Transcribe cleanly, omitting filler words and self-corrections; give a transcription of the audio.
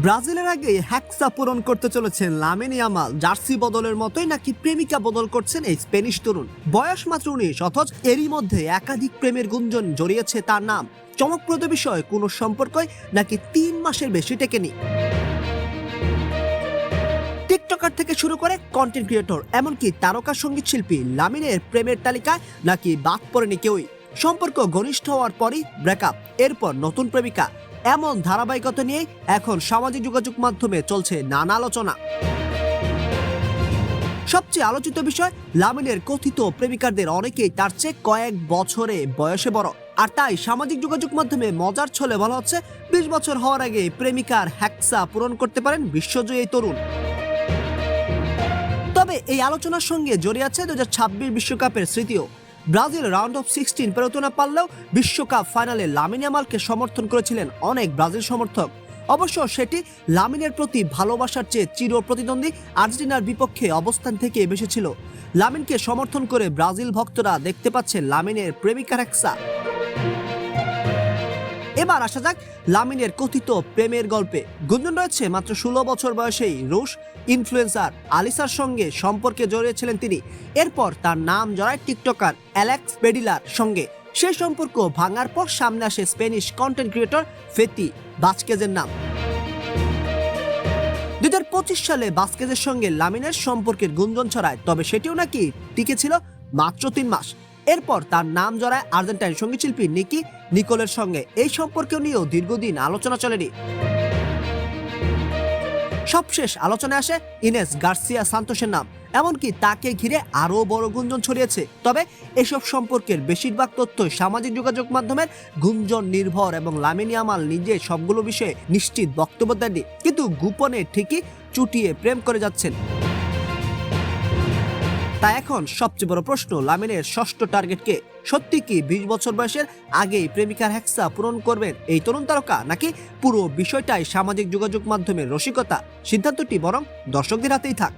ব্রাজিলের আগে হ্যাকসা পূরণ করতে চলেছেন লামিন ইয়ামাল। জার্সি বদলের মতোই নাকি প্রেমিকা বদল করছেন এই স্পেনিশ তরুণ। বয়স মাত্র 19, অথচ এরই মধ্যে একাধিক প্রেমের গুঞ্জন জড়িয়েছে তার নাম। চমকপ্রদ বিষয়, কোনো সম্পর্কই নাকি 3 মাসের বেশি টেকেনি। টিকটকার থেকে শুরু করে কন্টেন্ট ক্রিয়েটর, এমনকি তারকা সঙ্গীত শিল্পী লামিনের প্রেমের তালিকায় নাকি বাদ পড়েনি কেউই। সম্পর্ক ঘনিষ্ঠ হওয়ার পরই ব্রেকআপ, এরপর নতুন প্রেমিকা। এমন ধারাবাহিকতা নিয়ে এখন সামাজিক যোগাযোগ মাধ্যমে চলছে নানা আলোচনা। সবচেয়ে আলোচিত বিষয়, লামিনের কথিত প্রেমিকাদের অনেকেই তার চেয়ে কয়েক বছরে বয়সে বড়। আর তাই সামাজিক যোগাযোগ মাধ্যমে মজার ছলে বলা হচ্ছে 20 বছর হওয়ার আগে প্রেমিকার হ্যাকসা পূরণ করতে পারেন বিশ্বজয়ী এই তরুণ। তবে এই আলোচনার সঙ্গে জড়িয়ে আছে 2026 বিশ্বকাপের স্মৃতিও। ব্রাজিল রাউন্ড অফ 16 পেরোতে না পারলেও বিশ্বকাপ ফাইনালে লামিন ইয়ামালকে সমর্থন করেছিলেন অনেক ব্রাজিল সমর্থক। অবশ্য সেটি লামিনের প্রতি ভালোবাসার চেয়ে চির প্রতিদ্বন্দ্বী আর্জেন্টিনার বিপক্ষে অবস্থান থেকে বেশি ছিল। লামিনকে সমর্থন করে ব্রাজিল ভক্তরা দেখতে পাচ্ছেন লামিনের প্রেমিকার হ্যাকসা। এবার আসা যাক লামিনের কথিত প্রেমের গল্পে। গুঞ্জন রয়েছে মাত্র 16 বছর বয়সেই রুশ ইনফ্লুয়েন্সার আলিসার সঙ্গে সম্পর্কে জড়িয়েছিলেন তিনি। এরপর তার নাম জড়ায় টিকটকার অ্যালেক্স পেডিলার সঙ্গে। সেই সম্পর্ক ভাঙার পর সামনে আসে স্পেনিশ কন্টেন্ট ক্রিয়েটর ফেতি ভাস্কেজের নাম। 2025 সালে ভাস্কেজের সঙ্গে লামিনের সম্পর্কের গুঞ্জন ছড়ায়, তবে সেটিও নাকি টিকেছিল মাত্র 3 মাস। এরপর তার নাম জড়ায় আর্জেন্টাইন সঙ্গীতশিল্পী নিকি নিকোলের সঙ্গে। এই সম্পর্ক নিয়েও দীর্ঘদিন আলোচনা চলেনি। সবশেষ আলোচনায় আসে ইনেস গার্সিয়া সান্তোসের নাম, এমনকি তাকে ঘিরে আরও বড় গুঞ্জন ছড়িয়েছে। তবে এসব সম্পর্কের বেশিরভাগ তথ্য সামাজিক যোগাযোগ মাধ্যমের গুঞ্জন নির্ভর এবং লামিন ইয়ামাল নিজে সবগুলো বিষয়ে নিশ্চিত বক্তব্য দেননি, কিন্তু গোপনে ঠিকই চুটিয়ে প্রেম করে যাচ্ছেন। তাই এখন সবচেয়ে বড় প্রশ্ন, লামিনের ষষ্ঠ টার্গেট কে? সত্যি কি 20 বছর বয়সের আগেই প্রেমিকার হ্যাকসা পূরণ করবেন এই তরুণ তারকা, নাকি পুরো বিষয়টাই সামাজিক যোগাযোগ মাধ্যমের রসিকতা? সিদ্ধান্তটি বরং দর্শকদের হাতেই থাক।